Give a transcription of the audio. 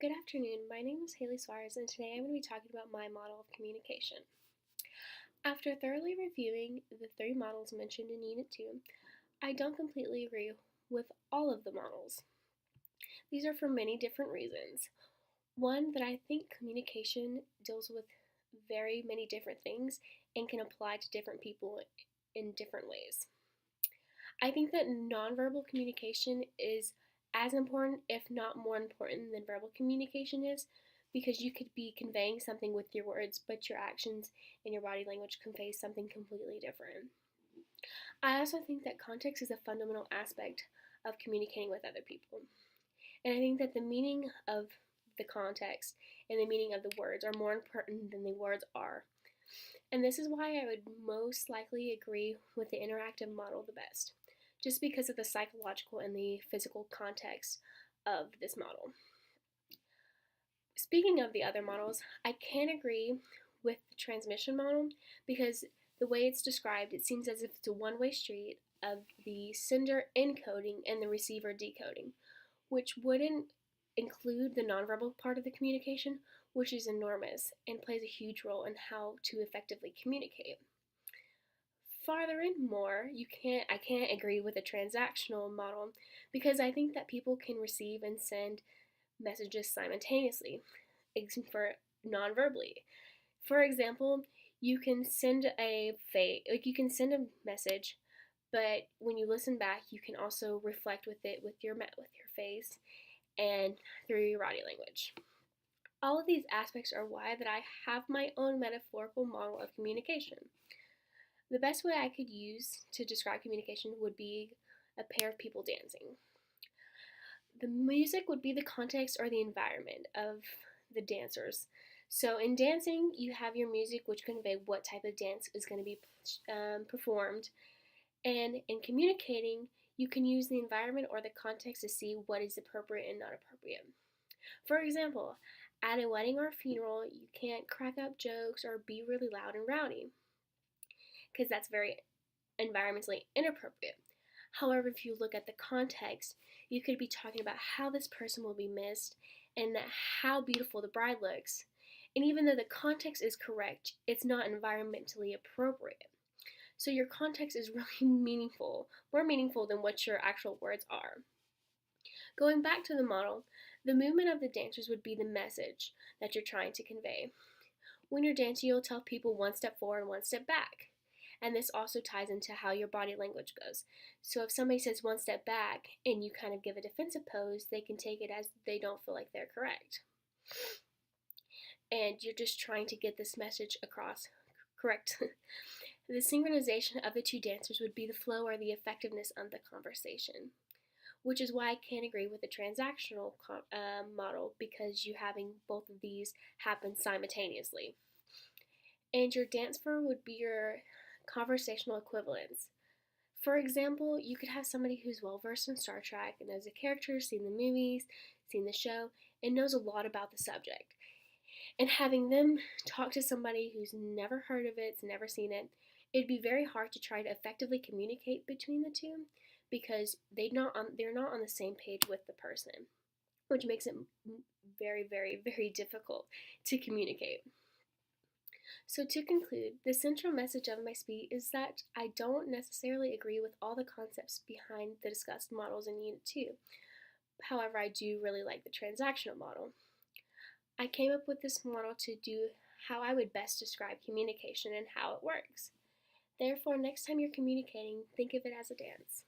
Good afternoon. My name is Haley Suarez, and today I'm going to be talking about my model of communication. After thoroughly reviewing the three models mentioned in Unit 2, I don't completely agree with all of the models. These are for many different reasons. One, that I think communication deals with very many different things and can apply to different people in different ways. I think that nonverbal communication is as important, if not more important, than verbal communication is, because you could be conveying something with your words, but your actions and your body language convey something completely different. I also think that context is a fundamental aspect of communicating with other people. And I think that the meaning of the context and the meaning of the words are more important than the words are. And this is why I would most likely agree with the interactive model the best, just because of the psychological and the physical context of this model. Speaking of the other models, I can agree with the transmission model because the way it's described, it seems as if it's a one-way street of the sender encoding and the receiver decoding, which wouldn't include the nonverbal part of the communication, which is enormous and plays a huge role in how to effectively communicate. Furthermore, I can't agree with the transactional model because I think that people can receive and send messages simultaneously, for non-verbally. For example, you can send you can send a message, but when you listen back, you can also reflect with it with your face and through your body language. All of these aspects are why that I have my own metaphorical model of communication. The best way I could use to describe communication would be a pair of people dancing. The music would be the context or the environment of the dancers. So in dancing, you have your music, which convey what type of dance is going to be performed. And in communicating, you can use the environment or the context to see what is appropriate and not appropriate. For example, at a wedding or a funeral, you can't crack up jokes or be really loud and rowdy, because that's very environmentally inappropriate. However, if you look at the context, you could be talking about how this person will be missed and how beautiful the bride looks. And even though the context is correct, it's not environmentally appropriate. So your context is really meaningful, more meaningful than what your actual words are. Going back to the model, the movement of the dancers would be the message that you're trying to convey. When you're dancing, you'll tell people one step forward and one step back. And this also ties into how your body language goes. So if somebody says one step back and you kind of give a defensive pose, they can take it as they don't feel like they're correct. And you're just trying to get this message across correct. The synchronization of the two dancers would be the flow or the effectiveness of the conversation, which is why I can't agree with the transactional model, because you having both of these happen simultaneously. And your dance floor would be your conversational equivalents. For example, you could have somebody who's well versed in Star Trek and knows the characters, seen the movies, seen the show, and knows a lot about the subject. And having them talk to somebody who's never heard of it, never seen it, it'd be very hard to try to effectively communicate between the two because they're not on the same page with the person, which makes it very, very, very difficult to communicate. So to conclude, the central message of my speech is that I don't necessarily agree with all the concepts behind the discussed models in Unit 2. However, I do really like the transactional model. I came up with this model to do how I would best describe communication and how it works. Therefore, next time you're communicating, think of it as a dance.